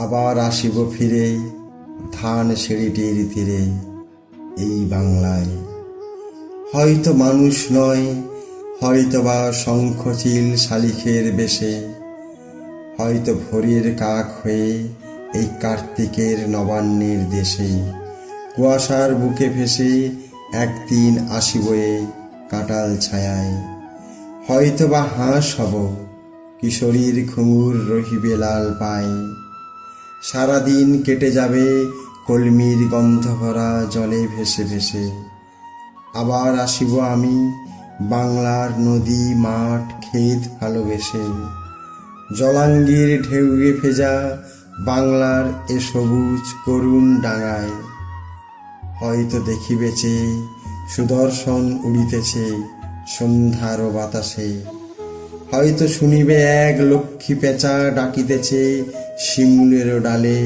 আবার আসিব ফিরে ধান সিঁড়িটির তীরে এই বাংলায়। হয়তো মানুষ নয়, হয়তো বা শঙ্খচিল শালিখের বেশে, হয়তো ভোরের কাক হয়ে এই কার্তিকের নবান্নের দেশে কুয়াশার বুকে ভেসে একদিন আসিবয়ে কাঁটাল ছায়ায়। হয়তো বা হাঁস হব, কিশোরীর ঘুঙুর রহিবে লাল পায়। সারাদিন কেটে যাবে কলমির গন্ধ ভরা জলে ভেসে ভেসে। আবার আসিব আমি বাংলার নদী মাঠ ক্ষেত ভালোবেসে। জলাঙ্গির ঢেউয়ে ভেজা বাংলার এ সবুজ করুণ ডাঙায়। হয়তো দেখিবেছে সুদর্শন উড়িতেছে সন্ধ্যার বাতাসে। হয়তো শুনিবে এক লক্ষ্মী পেঁচা ডাকিতেছে শিমুলের ডালে।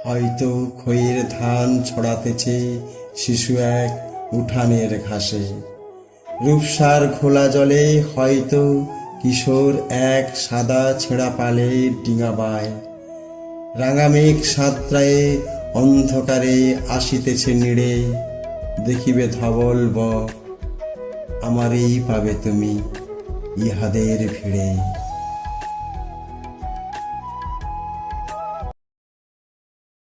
হয়তো খইয়ের ধান ছড়াতেছে শিশু এক উঠানের ঘাসে। রূপসার খোলা জলে হয়তো কিশোর এক সাদা ছেঁড়া পালে ডিঙা বায়। রাঙা মেঘ সাঁতরায়ে অন্ধকারে আসিতেছে নিড়ে। দেখিবে ধবল বক, আমারই পাবে তুমি ইহাদের ভিড়ে।